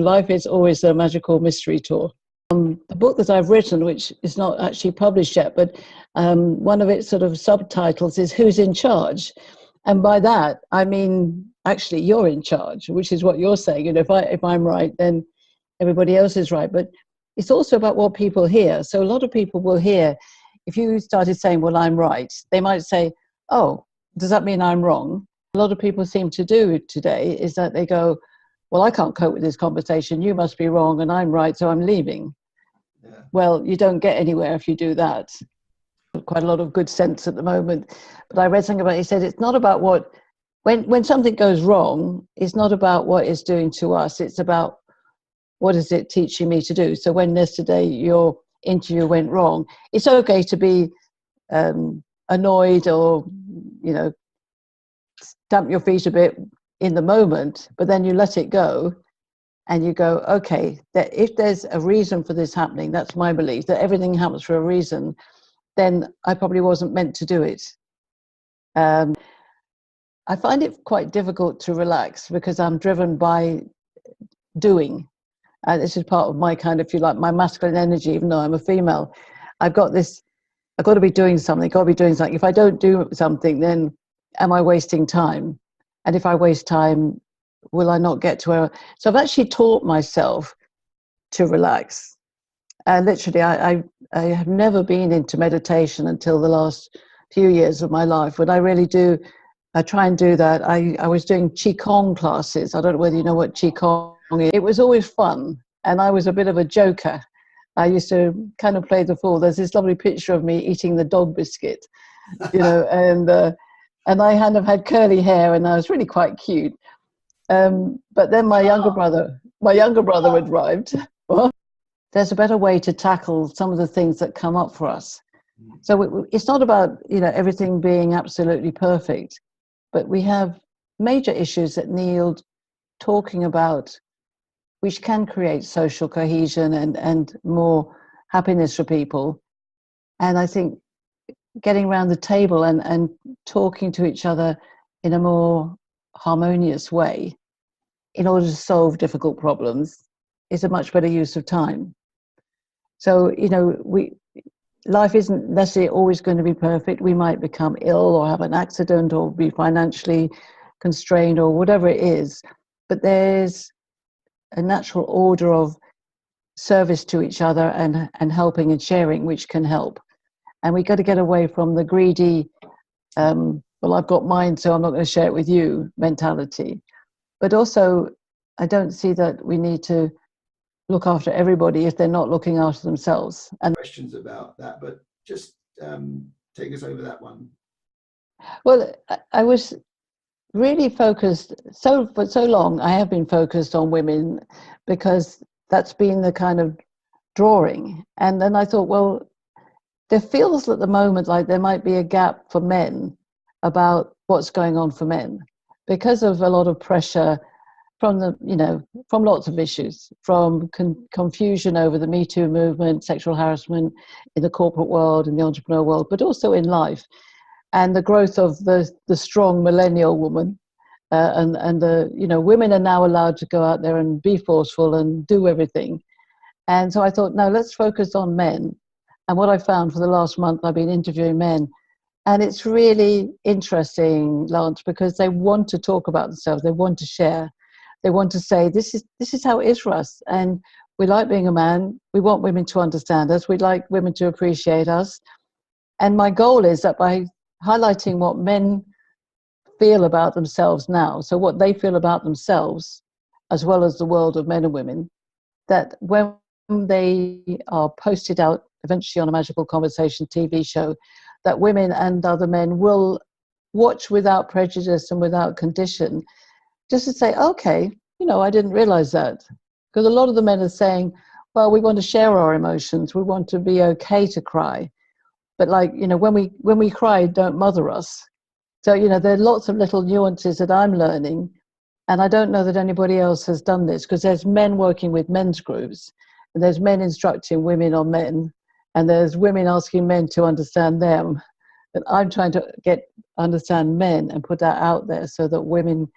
life is always a magical mystery tour. The book that I've written, which is not actually published yet, but one of its sort of subtitles is Who's in Charge? And by that, I mean, actually, you're in charge, which is what you're saying. You know, if I'm right, then everybody else is right. But it's also about what people hear. So a lot of people will hear, if you started saying, well, I'm right, they might say, oh, does that mean I'm wrong? A lot of people seem to do today is that they go, well, I can't cope with this conversation. You must be wrong and I'm right, so I'm leaving. Yeah. Well, you don't get anywhere if you do that. Quite a lot of good sense at the moment. But I read something about it. He said it's not about when something goes wrong, it's not about what it's doing to us. It's about what is it teaching me to do. So when yesterday your interview went wrong, it's okay to be annoyed or, you know, stamp your feet a bit in the moment, but then you let it go and you go, okay, that if there's a reason for this happening, that's my belief, that everything happens for a reason, then I probably wasn't meant to do it. I find it quite difficult to relax because I'm driven by doing. This is part of my kind of, if you like, my masculine energy, even though I'm a female. I've got to be doing something, If I don't do something, then am I wasting time? And if I waste time, will I not get to where? So I've actually taught myself to relax. And literally, I have never been into meditation until the last few years of my life. When I try and do that. I was doing Qigong classes. I don't know whether you know what Qigong is. It was always fun. And I was a bit of a joker. I used to kind of play the fool. There's this lovely picture of me eating the dog biscuit, you know, and I kind of had curly hair and I was really quite cute. But then my younger brother had arrived. There's a better way to tackle some of the things that come up for us. So it's not about, you know, everything being absolutely perfect, but we have major issues that need talking about, which can create social cohesion and more happiness for people. And I think getting around the table and talking to each other in a more harmonious way in order to solve difficult problems is a much better use of time. So, you know, life isn't necessarily always going to be perfect. We might become ill or have an accident or be financially constrained or whatever it is, but there's a natural order of service to each other and helping and sharing, which can help. And we got to get away from the greedy, well, I've got mine, so I'm not going to share it with you mentality. But also, I don't see that we need to look after everybody if they're not looking after themselves. And questions about that, but just take us over that one. Well, I was really focused, for so long I have been focused on women because that's been the kind of drawing. And then I thought, well, there feels at the moment like there might be a gap for men about what's going on for men because of a lot of pressure from from lots of issues, from confusion over the Me Too movement, sexual harassment in the corporate world, in the entrepreneur world, but also in life, and the growth of the strong millennial woman, and the women are now allowed to go out there and be forceful and do everything. And so I thought, no, let's focus on men. And what I found for the last month, I've been interviewing men, and it's really interesting, Lance, because they want to talk about themselves, they want to share. They want to say, this is how it is for us. And we like being a man. We want women to understand us. We'd like women to appreciate us. And my goal is that by highlighting what men feel about themselves now, so what they feel about themselves, as well as the world of men and women, that when they are posted out eventually on a Magical Conversation TV show, that women and other men will watch without prejudice and without condition, just to say, okay, I didn't realize that. Because a lot of the men are saying, well, we want to share our emotions. We want to be okay to cry. But when we cry, don't mother us. So, there are lots of little nuances that I'm learning. And I don't know that anybody else has done this, because there's men working with men's groups, and there's men instructing women on men, and there's women asking men to understand them. And I'm trying to understand men and put that out there so that women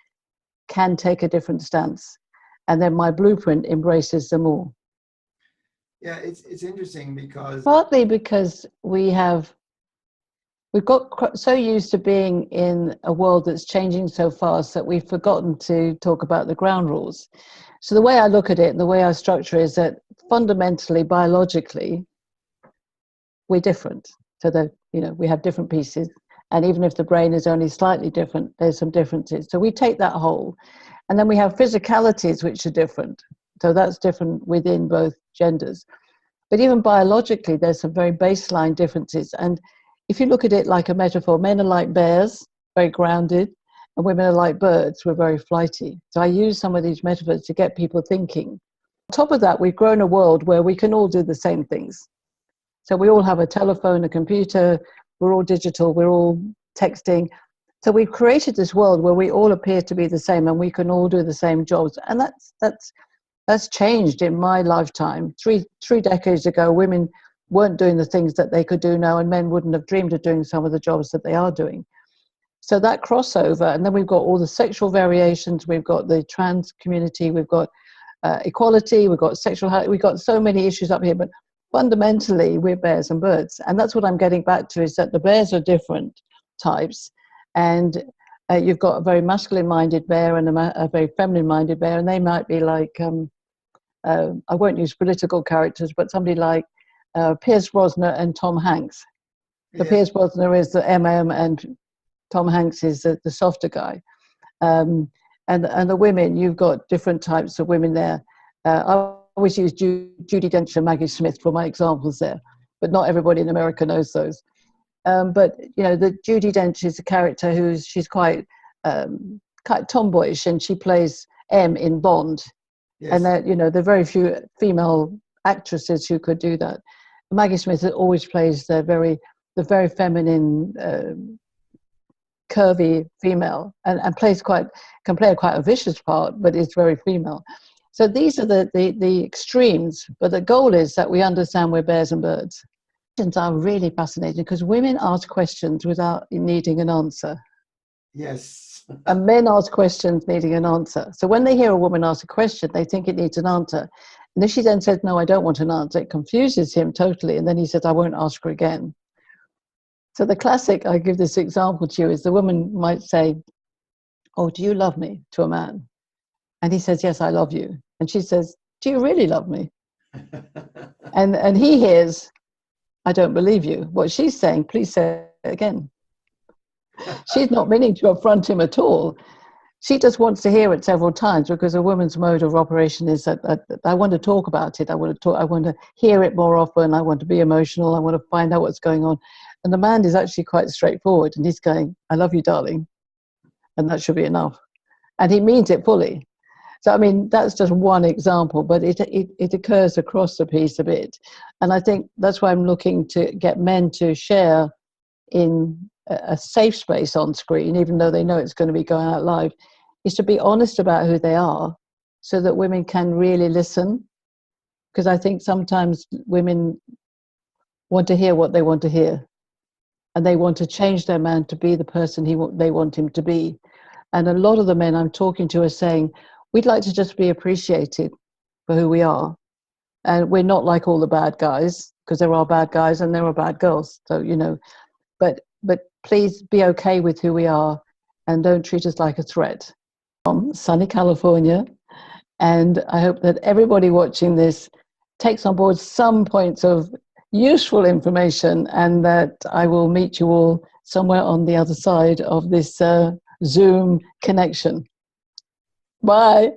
can take a different stance. And then my blueprint embraces them all. Yeah, it's interesting because Partly because we've got so used to being in a world that's changing so fast that we've forgotten to talk about the ground rules. So the way I look at it and the way I structure is that fundamentally, biologically, we're different. So that, we have different pieces. And even if the brain is only slightly different, there's some differences. So we take that whole. And then we have physicalities which are different. So that's different within both genders. But even biologically, there's some very baseline differences. And if you look at it like a metaphor, men are like bears, very grounded, and women are like birds, we're very flighty. So I use some of these metaphors to get people thinking. On top of that, we've grown a world where we can all do the same things. So we all have a telephone, a computer, we're all digital, we're all texting. So we've created this world where we all appear to be the same and we can all do the same jobs. And that's changed in my lifetime. Three decades ago, women weren't doing the things that they could do now, and men wouldn't have dreamed of doing some of the jobs that they are doing. So that crossover, and then we've got all the sexual variations, we've got the trans community, we've got equality, we've got sexual health, we've got so many issues up here, but fundamentally we're bears and birds. And that's what I'm getting back to, is that the bears are different types, and you've got a very masculine-minded bear and a very feminine-minded bear, and they might be like, I won't use political characters, but somebody like Pierce Brosnan and Tom Hanks. So yeah. Pierce Brosnan is the MM and Tom Hanks is the softer guy. And the women, you've got different types of women there. I always use Judi Dench and Maggie Smith for my examples there, but not everybody in America knows those. But the Judi Dench is a character she's quite tomboyish, and she plays M in Bond. Yes. And there are very few female actresses who could do that. Maggie Smith always plays the very feminine, curvy female, and can play quite a vicious part, but is very female. So these are the extremes. But the goal is that we understand we're bears and birds. Questions are really fascinating because women ask questions without needing an answer. Yes. And men ask questions needing an answer. So when they hear a woman ask a question, they think it needs an answer. And if she then says, no, I don't want an answer, it confuses him totally. And then he says, I won't ask her again. So the classic, I give this example to you, is the woman might say, oh, do you love me, to a man? And he says, yes, I love you. And she says, do you really love me? And he hears, I don't believe you. What she's saying, please say it again. She's not meaning to affront him at all. She just wants to hear it several times, because a woman's mode of operation is that I want to talk about it. I want to hear it more often. I want to be emotional. I want to find out what's going on. And the man is actually quite straightforward, and he's going, I love you, darling. And that should be enough. And he means it fully. So, I mean, that's just one example, but it occurs across the piece a bit. And I think that's why I'm looking to get men to share in a safe space on screen, even though they know it's going to be going out live, is to be honest about who they are so that women can really listen. Because I think sometimes women want to hear what they want to hear, and they want to change their man to be the person they want him to be. And a lot of the men I'm talking to are saying, we'd like to just be appreciated for who we are. And we're not like all the bad guys, because there are bad guys and there are bad girls. So, but please be okay with who we are, and don't treat us like a threat. From sunny California. And I hope that everybody watching this takes on board some points of useful information, and that I will meet you all somewhere on the other side of this Zoom connection. Bye.